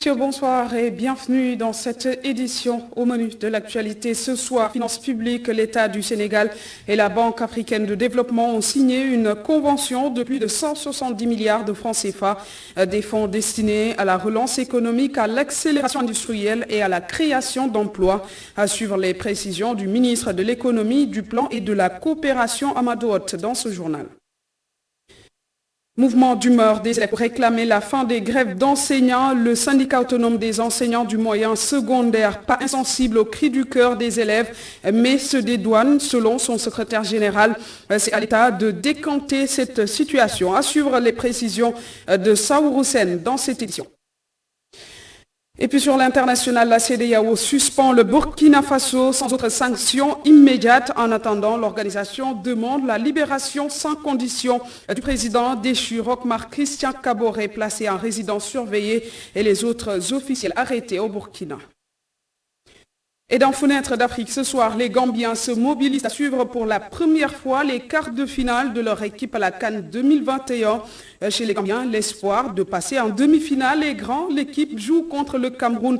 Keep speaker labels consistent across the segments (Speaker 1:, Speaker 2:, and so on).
Speaker 1: Mathieu, bonsoir et bienvenue dans cette édition. Au menu de l'actualité ce soir, finances publiques, l'État du Sénégal et la Banque africaine de développement ont signé une convention de plus de 170 milliards de francs CFA, des fonds destinés à la relance économique, à l'accélération industrielle et à la création d'emplois. À suivre les précisions du ministre de l'économie, du plan et de la coopération Amadou Hott dans ce journal. Mouvement d'humeur des élèves pour réclamer la fin des grèves d'enseignants. Le syndicat autonome des enseignants du moyen secondaire, pas insensible aux cris du cœur des élèves, mais se dédouane, selon son secrétaire général. C'est à l'État de décanter cette situation. À suivre les précisions de Saourou Sène dans cette édition. Et puis sur l'international, la CEDEAO suspend le Burkina Faso sans autre sanction immédiate. En attendant, l'organisation demande la libération sans condition du président déchu Roch-Marc Christian Kaboré, placé en résidence surveillée, et les autres officiels arrêtés au Burkina. Et dans Fenêtre d'Afrique, ce soir, les Gambiens se mobilisent à suivre pour la première fois les quarts de finale de leur équipe à la CAN 2021. Chez les Gambiens, l'espoir de passer en demi-finale est grand. L'équipe joue contre le Cameroun,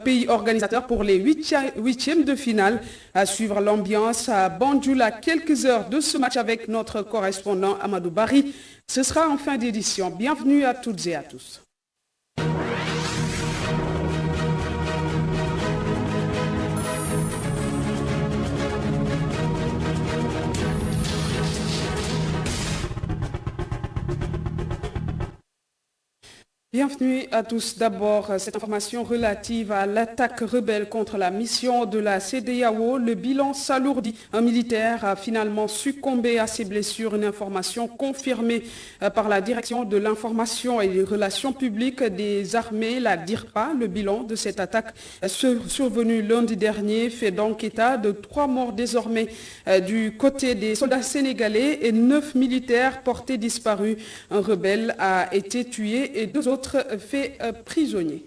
Speaker 1: pays organisateur, pour les huitièmes de finale. À suivre l'ambiance à Banjul à quelques heures de ce match avec notre correspondant Amadou Barry. Ce sera en fin d'édition. Bienvenue à toutes et à tous. Bienvenue à tous. D'abord, cette information relative à l'attaque rebelle contre la mission de la CEDEAO. Le bilan s'alourdit. Un militaire a finalement succombé à ses blessures. Une information confirmée par la direction de l'information et des relations publiques des armées, la DIRPA. Le bilan de cette attaque survenue lundi dernier fait donc état de 3 morts désormais du côté des soldats sénégalais et 9 militaires portés disparus. Un rebelle a été tué et 2 autres fait prisonnier.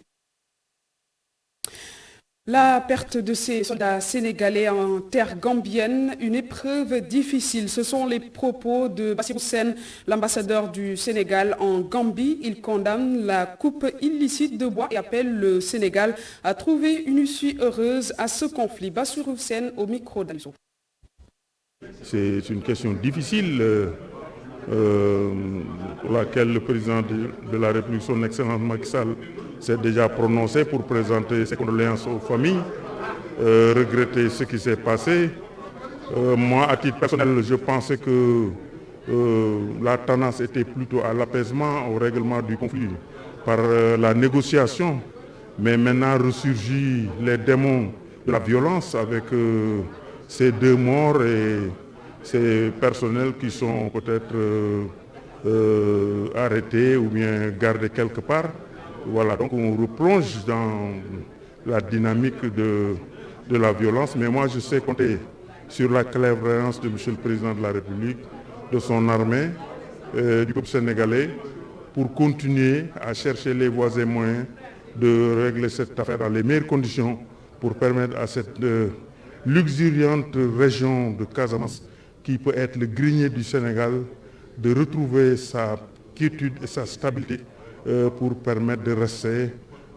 Speaker 1: La perte de ces soldats sénégalais en terre gambienne, une épreuve difficile. Ce sont les propos de Bassirou Sène, l'ambassadeur du Sénégal en Gambie. Il condamne la coupe illicite de bois et appelle le Sénégal à trouver une issue heureuse à ce conflit. Bassirou Sène au micro d'Alzo.
Speaker 2: C'est une question difficile. Pour laquelle le président de la République, son Excellence Macky Sall, s'est déjà prononcé pour présenter ses condoléances aux familles, regretter ce qui s'est passé. Moi, à titre personnel, je pensais que la tendance était plutôt à l'apaisement, au règlement du conflit par la négociation. Mais maintenant ressurgit les démons de la violence avec ces 2 morts et ces personnels qui sont peut-être arrêtés ou bien gardés quelque part. Voilà, donc on replonge dans la dynamique de la violence. Mais moi, je sais compter sur la clairvoyance de M. le Président de la République, de son armée, du peuple sénégalais, pour continuer à chercher les voies et moyens de régler cette affaire dans les meilleures conditions pour permettre à cette luxuriante région de Casamance, qui peut être le grenier du Sénégal, de retrouver sa quiétude et sa stabilité pour permettre de rester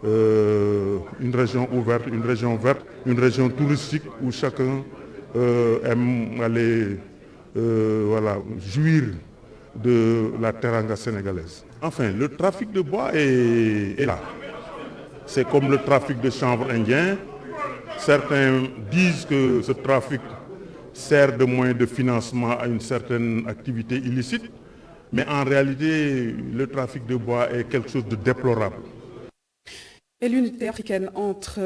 Speaker 2: une région ouverte, une région verte, une région touristique où chacun aime aller jouir de la teranga sénégalaise. Enfin, le trafic de bois est là. C'est comme le trafic de chanvre indien. Certains disent que ce trafic sert de moyen de financement à une certaine activité illicite, mais en réalité, le trafic de bois est quelque chose de déplorable.
Speaker 1: Et l'unité africaine entre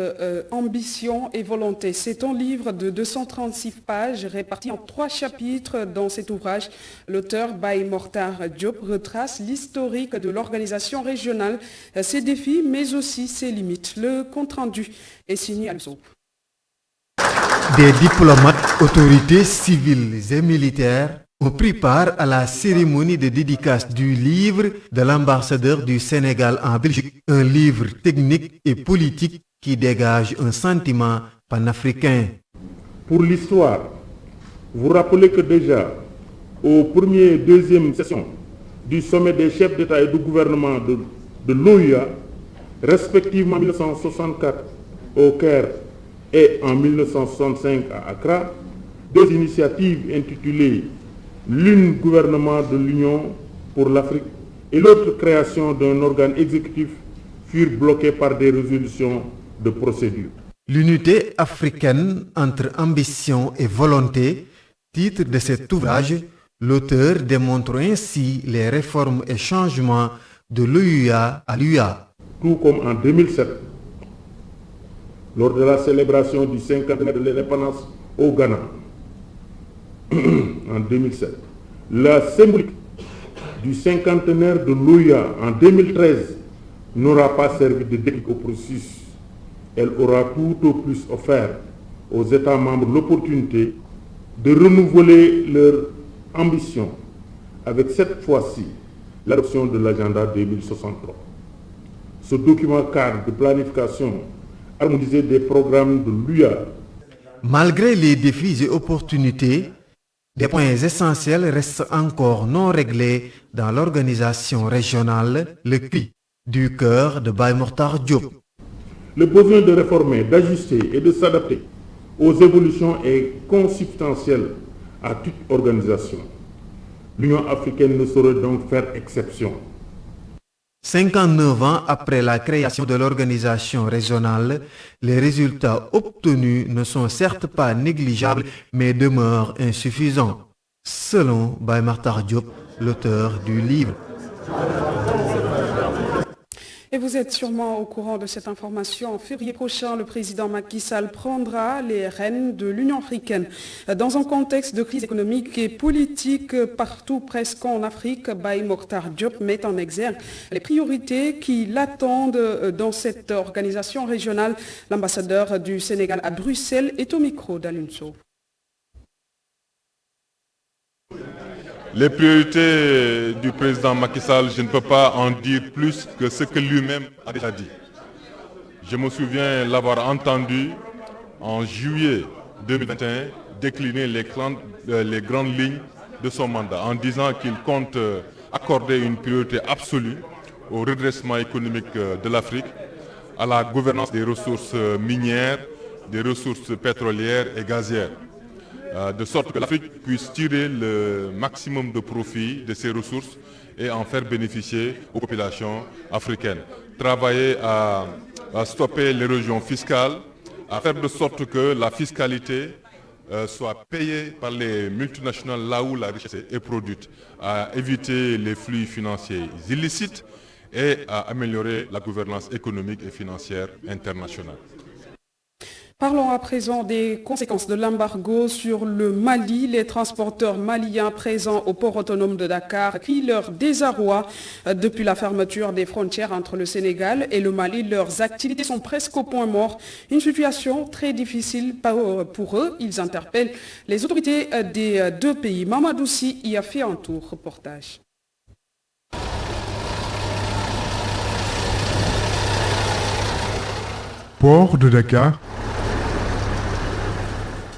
Speaker 1: ambition et volonté, c'est un livre de 236 pages réparti en 3 chapitres. Dans cet ouvrage, l'auteur Baye Mortar Diop retrace l'historique de l'organisation régionale, ses défis, mais aussi ses limites. Le compte-rendu est signé à l'USOP.
Speaker 3: Des diplomates, autorités civiles et militaires ont pris part à la cérémonie de dédicace du livre de l'ambassadeur du Sénégal en Belgique, un livre technique et politique qui dégage un sentiment panafricain.
Speaker 2: Pour l'histoire, vous rappelez que déjà, aux premières et deuxièmes sessions du sommet des chefs d'État et de gouvernement de l'OUA, respectivement en 1964 au Caire et en 1965 à Accra, 2 initiatives intitulées l'une gouvernement de l'Union pour l'Afrique et l'autre création d'un organe exécutif furent bloquées par des résolutions de procédure.
Speaker 3: L'unité africaine entre ambition et volonté, titre de cet ouvrage, l'auteur démontre ainsi les réformes et changements de l'OUA à l'UA.
Speaker 2: Tout comme en 2007, lors de la célébration du 50e de l'indépendance au Ghana, en 2007, la symbolique du 50e de l'OUA en 2013 n'aura pas servi de déclic au processus. Elle aura tout au plus offert aux États membres l'opportunité de renouveler leur ambition avec cette fois-ci l'adoption de l'agenda 2063. Ce document cadre de planification harmonisée des programmes de l'UA.
Speaker 3: Malgré les défis et opportunités, des points essentiels restent encore non réglés dans l'organisation régionale, le cri du cœur de Baye Mokhtar Diop.
Speaker 2: Le besoin de réformer, d'ajuster et de s'adapter aux évolutions est consubstantiel à toute organisation. L'Union africaine ne saurait donc faire exception.
Speaker 3: 59 ans après la création de l'organisation régionale, les résultats obtenus ne sont certes pas négligeables, mais demeurent insuffisants, selon Baye Mokhtar Diop, l'auteur du livre.
Speaker 1: Et vous êtes sûrement au courant de cette information. En février prochain, le président Macky Sall prendra les rênes de l'Union africaine. Dans un contexte de crise économique et politique partout presque en Afrique, Baye Mokhtar Diop met en exergue les priorités qui l'attendent dans cette organisation régionale. L'ambassadeur du Sénégal à Bruxelles est au micro d'Alioune Sow.
Speaker 4: Les priorités du président Macky Sall, je ne peux pas en dire plus que ce que lui-même a déjà dit. Je me souviens l'avoir entendu en juillet 2021 décliner les grandes lignes de son mandat en disant qu'il compte accorder une priorité absolue au redressement économique de l'Afrique, à la gouvernance des ressources minières, des ressources pétrolières et gazières. De sorte que l'Afrique puisse tirer le maximum de profit de ses ressources et en faire bénéficier aux populations africaines. Travailler à stopper l'érosion fiscale, à faire de sorte que la fiscalité soit payée par les multinationales là où la richesse est produite, à éviter les flux financiers illicites et à améliorer la gouvernance économique et financière internationale.
Speaker 1: Parlons à présent des conséquences de l'embargo sur le Mali. Les transporteurs maliens présents au port autonome de Dakar crient leur désarroi depuis la fermeture des frontières entre le Sénégal et le Mali. Leurs activités sont presque au point mort. Une situation très difficile pour eux. Ils interpellent les autorités des deux pays. Mamadou Sy y a fait un tour. Reportage.
Speaker 5: Port de Dakar.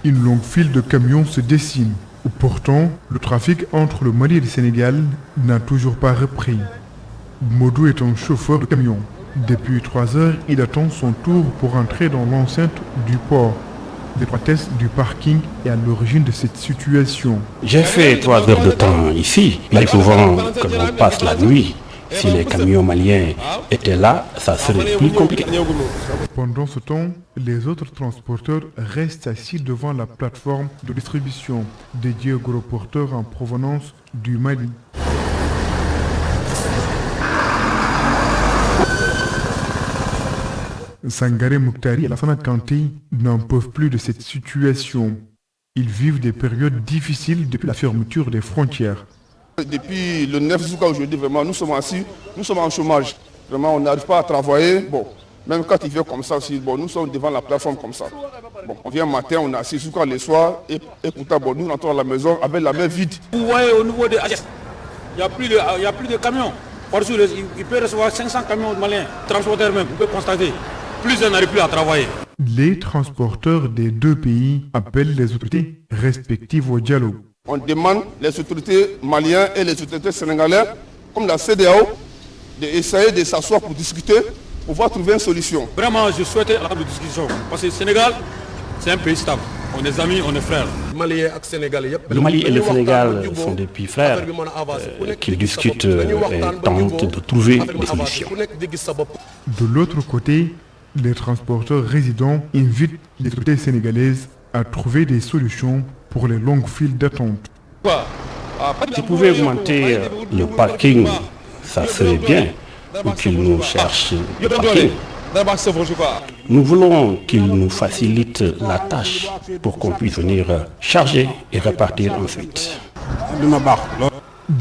Speaker 5: Une longue file de camions se dessine. Pourtant, le trafic entre le Mali et le Sénégal n'a toujours pas repris. Modou est un chauffeur de camion. Depuis 3 heures, il attend son tour pour entrer dans l'enceinte du port. L'étroitesse du parking est à l'origine de cette situation.
Speaker 6: J'ai fait 3 heures de temps ici. Il arrive souvent que l'on passe la nuit. Si les camions maliens étaient là, ça serait plus compliqué.
Speaker 5: Pendant ce temps, les autres transporteurs restent assis devant la plateforme de distribution dédiée aux gros porteurs en provenance du Mali. Sangaré Mouktari et Lassana Kanté n'en peuvent plus de cette situation. Ils vivent des périodes difficiles depuis la fermeture des frontières.
Speaker 7: Depuis le 9 jusqu'à aujourd'hui, vraiment, nous sommes assis, nous sommes en chômage. Vraiment, on n'arrive pas à travailler. Bon, même quand il vient comme ça aussi, bon, nous sommes devant la plateforme comme ça. Bon, on vient matin, on est assis jusqu'à le soir, et pourtant, bon, nous rentrons à la maison avec la main vide.
Speaker 8: Vous voyez au niveau de HS, il n'y a plus de camions. Par-dessus, il peut recevoir 500 camions maliens, transporteurs même, vous pouvez constater. Plus n'arrive plus à travailler.
Speaker 5: Les transporteurs des deux pays appellent les autorités respectives au dialogue.
Speaker 7: On demande les autorités maliennes et les autorités sénégalaises, comme la CEDEAO, d'essayer de s'asseoir pour discuter On va trouver une solution.
Speaker 8: Vraiment, je souhaitais la table de discussion. Parce que le Sénégal, c'est un pays stable. On est amis, on est frères.
Speaker 6: Le Mali et le Sénégal sont des pays frères qui discutent et tentent de trouver des solutions.
Speaker 5: De l'autre côté, les transporteurs résidents invitent les autorités sénégalaises à trouver des solutions pour les longues files d'attente.
Speaker 6: Si pouvait augmenter le parking, ça serait bien, ou qu'ils nous cherchent le parking. Nous voulons qu'ils nous facilitent la tâche pour qu'on puisse venir charger et repartir ensuite.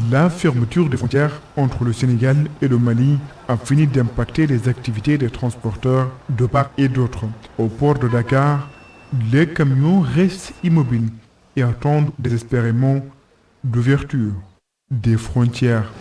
Speaker 5: La fermeture des frontières entre le Sénégal et le Mali a fini d'impacter les activités des transporteurs de part et d'autre. Au port de Dakar, les camions restent immobiles et attendent désespérément l'ouverture des frontières.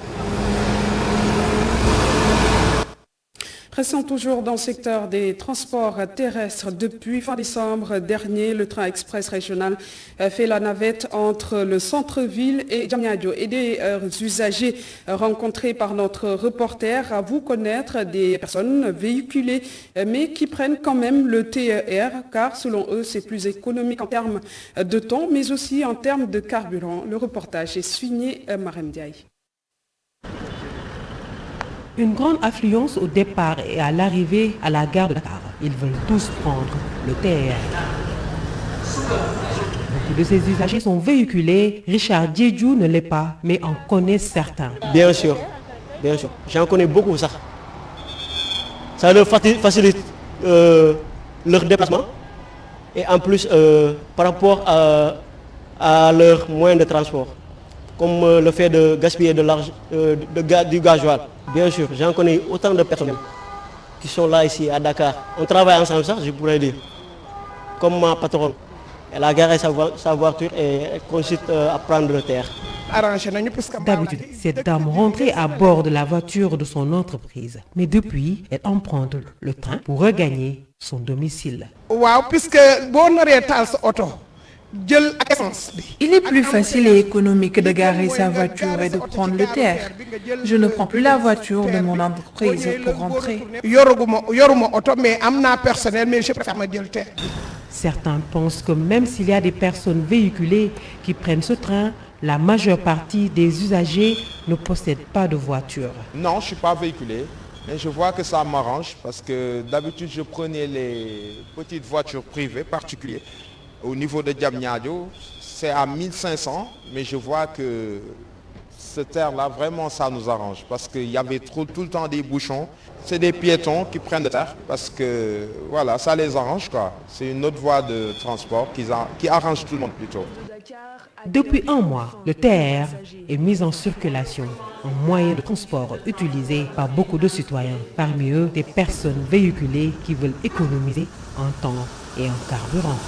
Speaker 1: Restons toujours dans le secteur des transports terrestres. Depuis fin décembre dernier, le train express régional fait la navette entre le centre-ville et Diamniadio. Et des usagers rencontrés par notre reporter avouent connaître des personnes véhiculées, mais qui prennent quand même le TER, car selon eux, c'est plus économique en termes de temps, mais aussi en termes de carburant. Le reportage est signé Marem Diaye.
Speaker 9: Une grande affluence au départ et à l'arrivée à la gare de Dakar. Ils veulent tous prendre le TER. Beaucoup de ces usagers sont véhiculés. Richard Djedjou ne l'est pas, mais en connaît certains.
Speaker 10: Bien sûr. J'en connais beaucoup ça. Ça leur facilite leur déplacement. Et en plus, par rapport à leurs moyens de transport, comme le fait de gaspiller du gasoil. Bien sûr, j'en connais autant de personnes qui sont là ici à Dakar. On travaille ensemble, ça, je pourrais dire. Comme ma patronne. Elle a garé sa voiture et elle consiste à prendre le TER.
Speaker 9: D'habitude, cette dame rentrait à bord de la voiture de son entreprise. Mais depuis, elle emprunte le train pour regagner son domicile.
Speaker 11: Il est plus facile et économique de garer sa voiture et de prendre le TER. Je ne prends plus la voiture de mon entreprise pour rentrer.
Speaker 9: Certains pensent que même s'il y a des personnes véhiculées qui prennent ce train, la majeure partie des usagers ne possèdent pas de voiture.
Speaker 12: Non, je ne suis pas véhiculé. Mais je vois que ça m'arrange parce que d'habitude je prenais les petites voitures privées particulières. Au niveau de Diamniadio, c'est à 1500, mais je vois que ce terre-là, vraiment, ça nous arrange parce qu'il y avait tout le temps des bouchons. C'est des piétons qui prennent le terre parce que, voilà, ça les arrange, quoi. C'est une autre voie de transport qui arrange tout le monde plutôt.
Speaker 9: Depuis un mois, le TER est mis en circulation, un moyen de transport utilisé par beaucoup de citoyens. Parmi eux, des personnes véhiculées qui veulent économiser en temps et en carburant.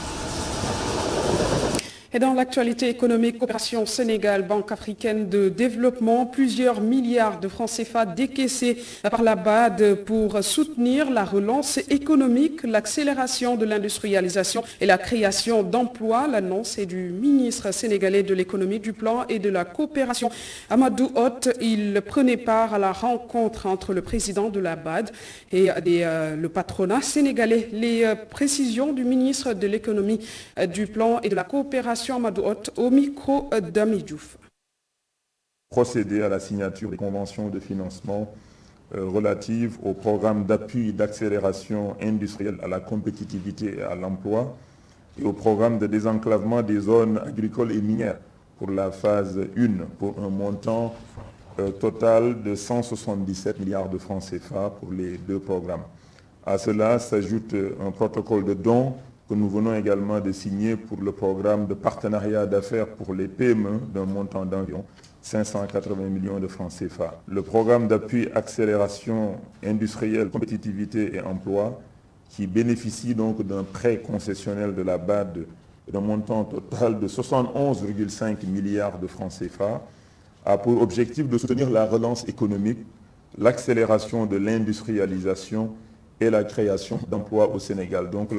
Speaker 1: Et dans l'actualité économique, Coopération Sénégal, Banque africaine de développement, plusieurs milliards de francs CFA décaissés par la BAD pour soutenir la relance économique, l'accélération de l'industrialisation et la création d'emplois. L'annonce est du ministre sénégalais de l'économie, du plan et de la coopération, Amadou Hott. Il prenait part à la rencontre entre le président de la BAD et le patronat sénégalais. Les précisions du ministre de l'économie, du plan et de la coopération, Amadou Hott, au micro d'Ami Diouf.
Speaker 13: Procéder à la signature des conventions de financement relatives au programme d'appui et d'accélération industrielle à la compétitivité et à l'emploi et au programme de désenclavement des zones agricoles et minières pour la phase 1 pour un montant total de 177 milliards de francs CFA pour les deux programmes. À cela s'ajoute un protocole de don que nous venons également de signer pour le programme de partenariat d'affaires pour les PME d'un montant d'environ 580 millions de francs CFA. Le programme d'appui accélération industrielle, compétitivité et emploi, qui bénéficie donc d'un prêt concessionnel de la BAD d'un montant total de 71,5 milliards de francs CFA, a pour objectif de soutenir la relance économique, l'accélération de l'industrialisation et la création d'emplois au Sénégal. Donc,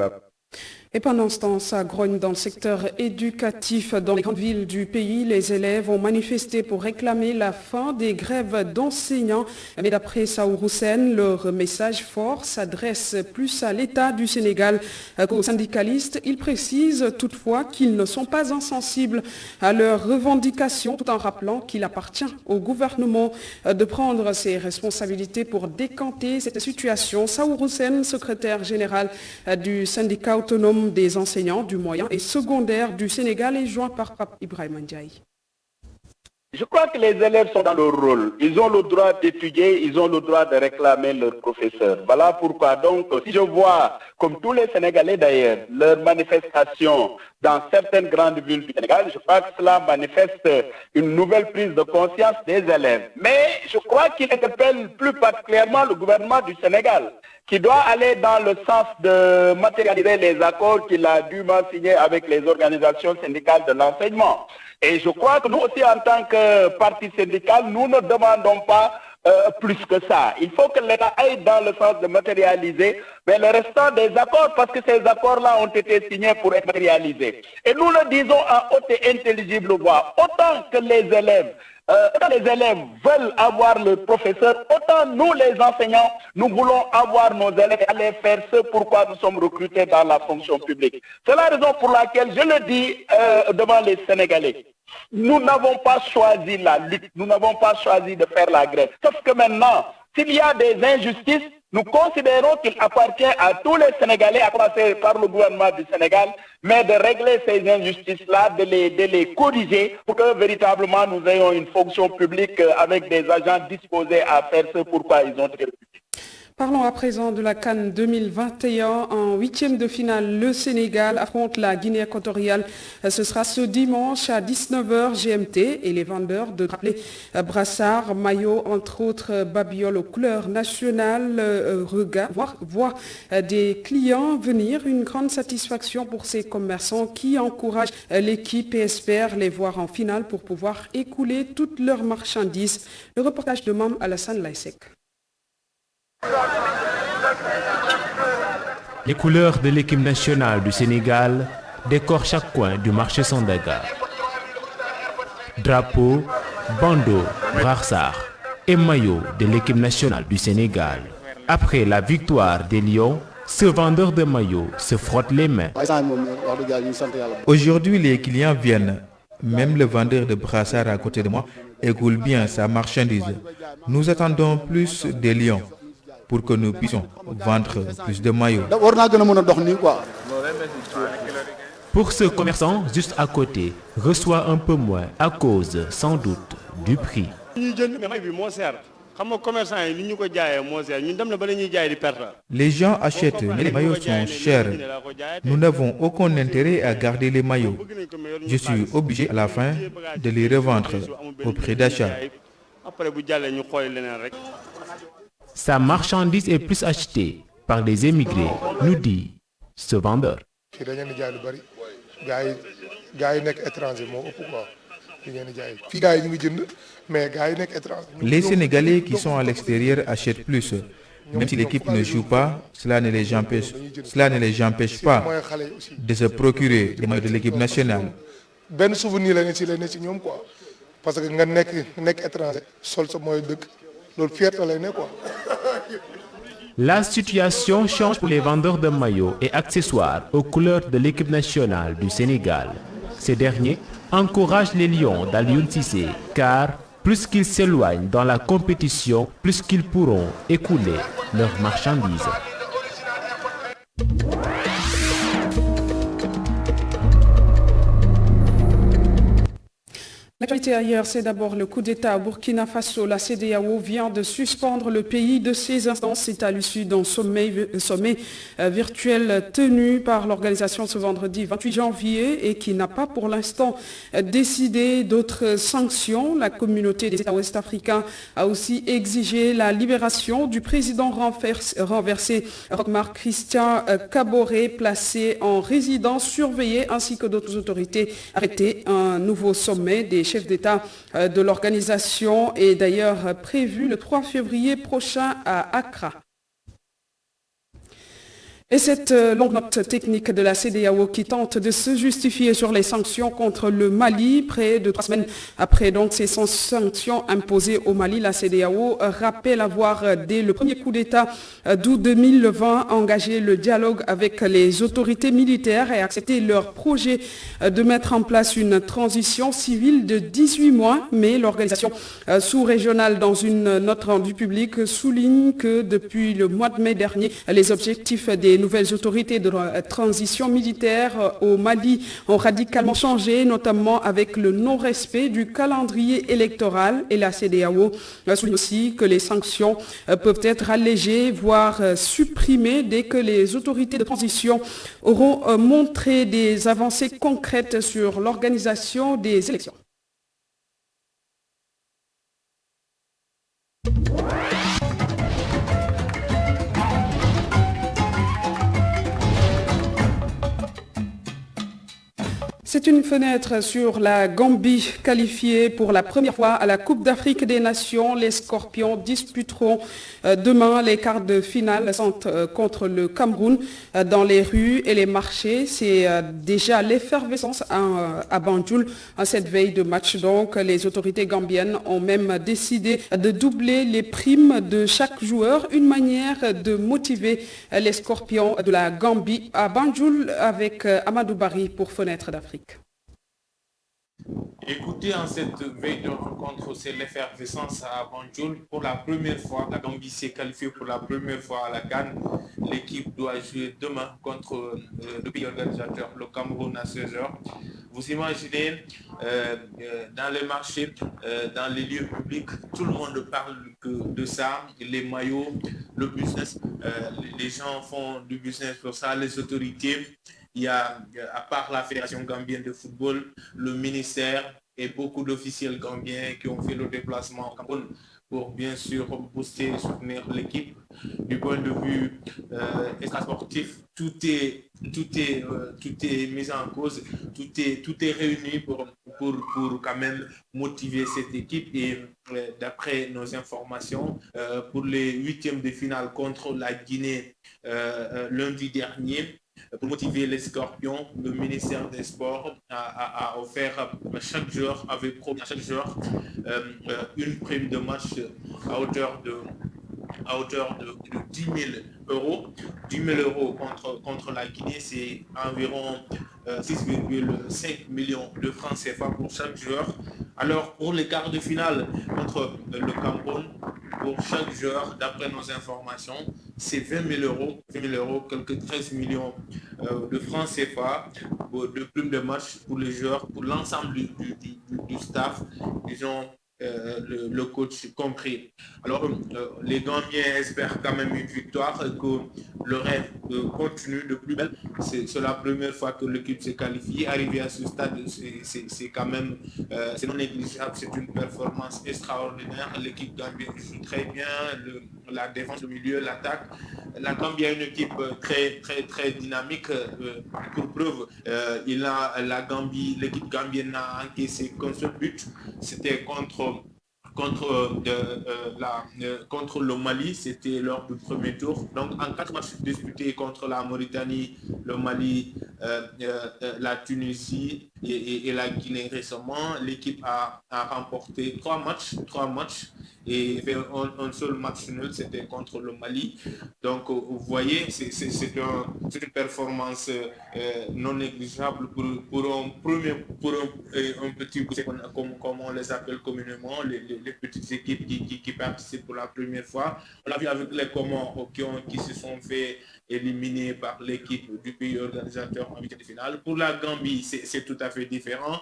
Speaker 1: Et pendant ce temps, ça grogne dans le secteur éducatif. Dans les grandes villes du pays, les élèves ont manifesté pour réclamer la fin des grèves d'enseignants. Mais d'après Saourou Sène, leur message fort s'adresse plus à l'État du Sénégal qu'aux syndicalistes. Ils précisent toutefois qu'ils ne sont pas insensibles à leurs revendications, tout en rappelant qu'il appartient au gouvernement de prendre ses responsabilités pour décanter cette situation. Saourou Sène, secrétaire général du syndicat autonome des enseignants du moyen et secondaire du Sénégal, est joint par Pape Ibrahima Ndiaye.
Speaker 14: Je crois que les élèves sont dans leur rôle. Ils ont le droit d'étudier, ils ont le droit de réclamer leurs professeurs. Voilà pourquoi donc, si je vois, comme tous les Sénégalais d'ailleurs, leurs manifestations dans certaines grandes villes du Sénégal, je crois que cela manifeste une nouvelle prise de conscience des élèves. Mais je crois qu'il interpelle plus particulièrement le gouvernement du Sénégal, qui doit aller dans le sens de matérialiser les accords qu'il a dûment signés avec les organisations syndicales de l'enseignement. Et je crois que nous aussi, en tant que parti syndical, nous ne demandons pas plus que ça. Il faut que l'État aille dans le sens de matérialiser, mais le restant des accords, parce que ces accords-là ont été signés pour être matérialisés. Et nous le disons en haute et intelligible voix. Autant que les élèves veulent avoir le professeur, autant nous les enseignants, nous voulons avoir nos élèves et aller faire ce pourquoi nous sommes recrutés dans la fonction publique. C'est la raison pour laquelle je le dis devant les Sénégalais. Nous n'avons pas choisi la lutte, nous n'avons pas choisi de faire la grève. Sauf que maintenant, s'il y a des injustices, nous considérons qu'il appartient à tous les Sénégalais, à commencer par le gouvernement du Sénégal, mais de régler ces injustices-là, de les corriger pour que véritablement nous ayons une fonction publique avec des agents disposés à faire ce pourquoi ils ont été recrutés.
Speaker 1: Parlons à présent de la CAN 2021. En huitième de finale, le Sénégal affronte la Guinée équatoriale. Ce sera ce dimanche à 19h GMT et les vendeurs de drapeaux, brassards, maillots, entre autres babioles aux couleurs nationales, voient des clients venir. Une grande satisfaction pour ces commerçants qui encouragent l'équipe et espèrent les voir en finale pour pouvoir écouler toutes leurs marchandises. Le reportage de Mam Alassane Laïsek.
Speaker 15: Les couleurs de l'équipe nationale du Sénégal décorent chaque coin du marché Sandaga. Drapeaux, bandeaux, brassards et maillots de l'équipe nationale du Sénégal. Après la victoire des Lions, ce vendeur de maillots se frotte les mains.
Speaker 16: Aujourd'hui, les clients viennent. Même le vendeur de brassards à côté de moi écoule bien sa marchandise. Nous attendons plus des Lions pour que nous puissions vendre plus de maillots.
Speaker 15: Pour ce commerçant, juste à côté, reçoit un peu moins à cause, sans doute, du prix.
Speaker 16: Les gens achètent, mais les maillots sont chers. Nous n'avons aucun intérêt à garder les maillots. Je suis obligé à la fin de les revendre au prix d'achat.
Speaker 15: Sa marchandise est plus achetée par des émigrés, nous dit ce vendeur.
Speaker 16: Les Sénégalais qui sont à l'extérieur achètent plus. Même si l'équipe ne joue pas, cela ne les empêche pas de se procurer des maillots de l'équipe nationale.
Speaker 17: Parce que nga nek étranger sol sa moy deuk lolu fierté lay né quoi.
Speaker 15: La situation change pour les vendeurs de maillots et accessoires aux couleurs de l'équipe nationale du Sénégal. Ces derniers encouragent les Lions d'Alioune Cissé car plus qu'ils s'éloignent dans la compétition, plus qu'ils pourront écouler leurs marchandises.
Speaker 1: L'actualité ailleurs, c'est d'abord le coup d'État à Burkina Faso. La CEDEAO vient de suspendre le pays de ses instances. C'est à l'issue d'un sommet virtuel tenu par l'organisation ce vendredi 28 janvier et qui n'a pas pour l'instant décidé d'autres sanctions. La communauté des États ouest-africains a aussi exigé la libération du président renversé Roch-Marc Christian Kaboré, placé en résidence surveillée, ainsi que d'autres autorités arrêtées. Un nouveau sommet des chefs d'État de l'organisation est d'ailleurs prévu le 3 février prochain à Accra. Et cette longue note technique de la CEDEAO qui tente de se justifier sur les sanctions contre le Mali, près de 3 semaines après donc ces sanctions imposées au Mali, la CEDEAO rappelle avoir, dès le premier coup d'État d'août 2020, engagé le dialogue avec les autorités militaires et accepté leur projet de mettre en place une transition civile de 18 mois. Mais l'organisation sous-régionale, dans une note rendue publique, souligne que depuis le mois de mai dernier, les objectifs des nouvelles autorités de transition militaire au Mali ont radicalement changé, notamment avec le non-respect du calendrier électoral. Et la CEDEAO souligne aussi que les sanctions peuvent être allégées, voire supprimées, dès que les autorités de transition auront montré des avancées concrètes sur l'organisation des élections. C'est une fenêtre sur la Gambie, qualifiée pour la première fois à la Coupe d'Afrique des Nations. Les Scorpions disputeront demain les quarts de finale contre le Cameroun dans les rues et les marchés. C'est déjà l'effervescence à Banjul en cette veille de match. Donc, les autorités gambiennes ont même décidé de doubler les primes de chaque joueur, une manière de motiver les Scorpions de la Gambie à Banjul avec Amadou Barry pour Fenêtre d'Afrique.
Speaker 18: Écoutez, en cette veille de rencontre, c'est l'effervescence à Banjul. Pour la première fois, la Gambie s'est qualifiée pour la première fois à la CAN. L'équipe doit jouer demain contre le pays organisateur, le Cameroun, à 16h. Vous imaginez, dans les marchés, dans les lieux publics, tout le monde parle de ça, les maillots, le business. Les gens font du business pour ça, les autorités. Il y a, à part la Fédération gambienne de football, le ministère et beaucoup d'officiels gambiens qui ont fait le déplacement au Cameroun pour bien sûr booster et soutenir l'équipe. Du point de vue extra-sportif, tout est mis en cause, tout est réuni pour quand même motiver cette équipe. Et d'après nos informations, pour les 8e de finale contre la Guinée lundi dernier, pour motiver les Scorpions, le ministère des Sports a offert à chaque joueur, avait promis à chaque joueur une prime de match à hauteur de 10 000 euros. 10 000 euros contre la Guinée, c'est environ 6,5 millions de francs CFA pour chaque joueur. Alors pour les quarts de finale contre le Cameroun, pour chaque joueur, d'après nos informations, c'est 20 000 euros, quelques 13 millions de francs CFA de primes de match pour les joueurs, pour l'ensemble du staff, disons, le coach compris. Alors, les Gambiens espèrent quand même une victoire, que le rêve continue de plus belle. C'est la première fois que l'équipe s'est qualifiée. Arriver à ce stade, c'est quand même, c'est non négligeable, c'est une performance extraordinaire. L'équipe gambienne joue très bien, la défense, le milieu, l'attaque. La Gambie a une équipe très, très, très dynamique. Pour preuve, l'équipe gambienne n'a encaissé qu'un seul but. C'était contre le Mali, c'était lors du premier tour. Donc en 4 matchs disputés contre la Mauritanie, le Mali, la Tunisie et la Guinée récemment, l'équipe a remporté 3 matchs et fait un seul match nul, c'était contre le Mali. Donc vous voyez, c'est une performance non négligeable pour un petit comme on les appelle communément, les petites équipes qui participent pour la première fois. On l'a vu avec les Comores qui se sont fait éliminer par l'équipe du pays organisateur en 8e de finale. Pour la Gambie, c'est tout à fait différent.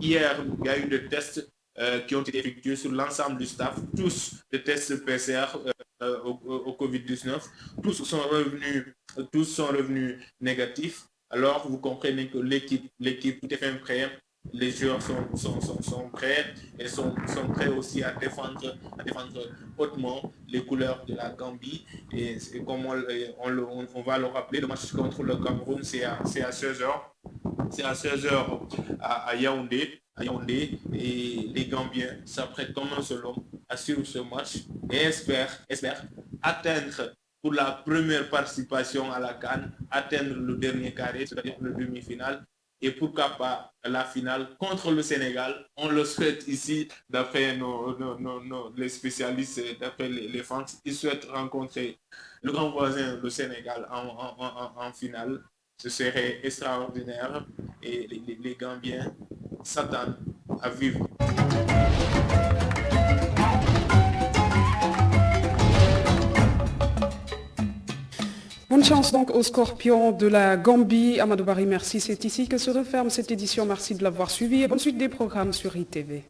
Speaker 18: Hier, il y a eu des tests qui ont été effectués sur l'ensemble du staff, tous des tests PCR au Covid-19, tous sont revenus négatifs. Alors vous comprenez que l'équipe tout est fait prêt, les joueurs sont prêts et sont prêts aussi à défendre hautement les couleurs de la Gambie. Et comme on va le rappeler, le match contre le Cameroun, c'est à 16h. C'est à 16h à Yaoundé. Et les Gambiens s'apprêtent comme un seul homme à suivre ce match et espèrent atteindre pour la première participation à la CAN, atteindre le dernier carré, c'est-à-dire le demi-finale, et pourquoi pas la finale contre le Sénégal. On le souhaite ici, d'après les spécialistes, d'après les fans, ils souhaitent rencontrer le grand voisin, le Sénégal, en finale. Ce serait extraordinaire et les Gambiens s'attendent à vivre.
Speaker 1: Bonne chance donc aux Scorpions de la Gambie. Amadou Barry, merci. C'est ici que se referme cette édition. Merci de l'avoir suivi et bonne suite des programmes sur ITV.